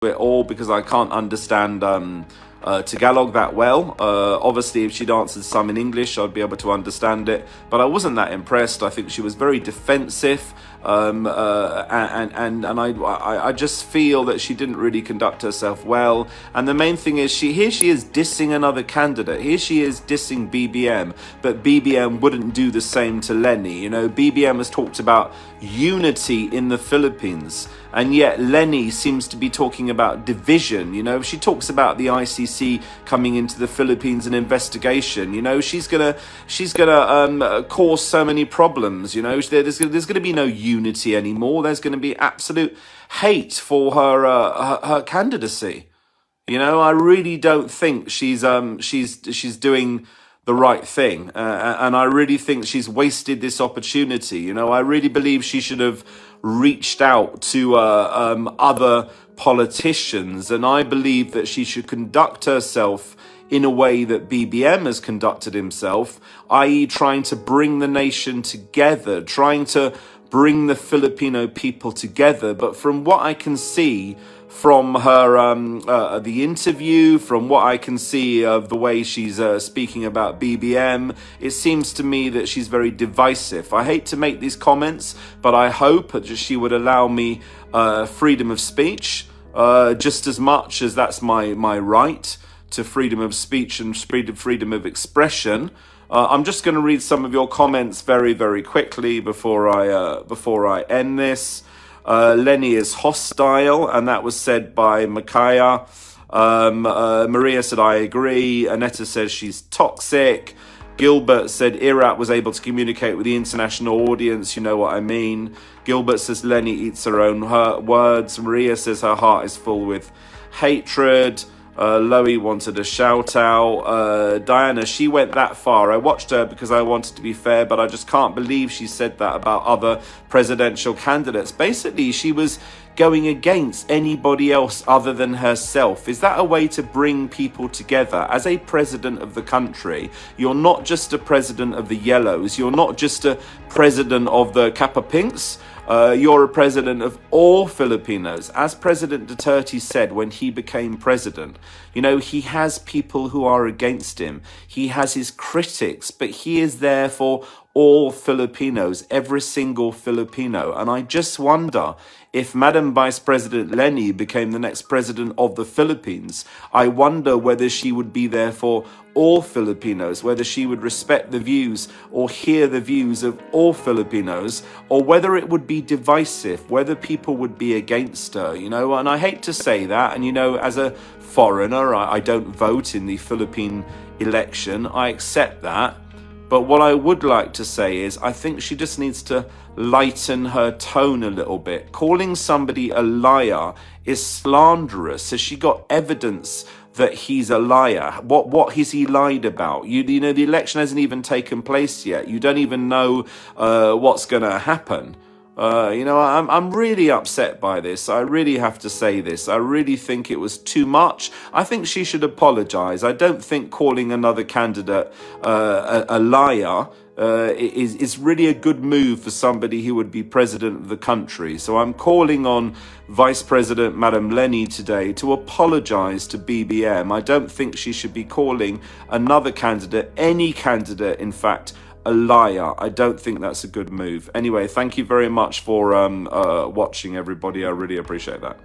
it all because I can't understand Tagalog that well. Obviously, if she'd answered some in English, I'd be able to understand it. But I wasn't that impressed. I think she was very defensive, and I just feel that she didn't really conduct herself well. And the main thing is, she is dissing another candidate. Here she is dissing BBM, but BBM wouldn't do the same to LENI. You know, BBM has talked about unity in the Philippines, and yet LENI seems to be talking about division. You know, she talks about the ICC coming into the Philippines and investigation. You know, she's gonna cause so many problems. You know, there's gonna be no unity anymore. There's gonna be absolute hate for her candidacy. You know, I really don't think she's doing the right thing, and I really think she's wasted this opportunity. You know, I really believe she should have reached out to other politicians, and I believe that she should conduct herself in a way that BBM has conducted himself, i.e. trying to bring the nation together, trying to bring the Filipino people together. But from what I can see from her, the interview, from what I can see of the way she's speaking about BBM, it seems to me that she's very divisive. I hate to make these comments, but I hope that she would allow me freedom of speech, just as much as that's my right to freedom of speech and freedom of expression. I'm just going to read some of your comments very, very quickly before I end this. LENI is hostile, and that was said by Makaya. Maria said, I agree. Anetta says she's toxic. Gilbert said Iraq was able to communicate with the international audience. You know what I mean. Gilbert says LENI eats her own words. Maria says her heart is full with hatred. Loie wanted a shout out. Diana, she went that far. I watched her because I wanted to be fair, but I just can't believe she said that about other presidential candidates. Basically, she was going against anybody else other than herself. Is that a way to bring people together? As a president of the country, you're not just a president of the Yellows. You're not just a president of the Kappa Pinks. You're a president of all Filipinos. As President Duterte said when he became president, you know, he has people who are against him. He has his critics, but he is there for all Filipinos, every single Filipino. And I just wonder if Madam Vice President LENI became the next president of the Philippines, I wonder whether she would be there for all Filipinos, whether she would respect the views or hear the views of all Filipinos, or whether it would be divisive, whether people would be against her, you know. And I hate to say that, and you know, as a foreigner, I don't vote in the Philippine election, I accept that. But what I would like to say is I think she just needs to lighten her tone a little bit. Calling somebody a liar is slanderous. Has she got evidence that he's a liar? What has he lied about? You know, the election hasn't even taken place yet. You don't even know what's going to happen. You know, I'm really upset by this. I really have to say this. I really think it was too much. I think she should apologize. I don't think calling another candidate a liar is really a good move for somebody who would be president of the country. So I'm calling on Vice President Madam LENI today to apologize to BBM. I don't think she should be calling another candidate, any candidate, in fact, a liar. I don't think that's a good move. Anyway, thank you very much for watching, everybody. I really appreciate that.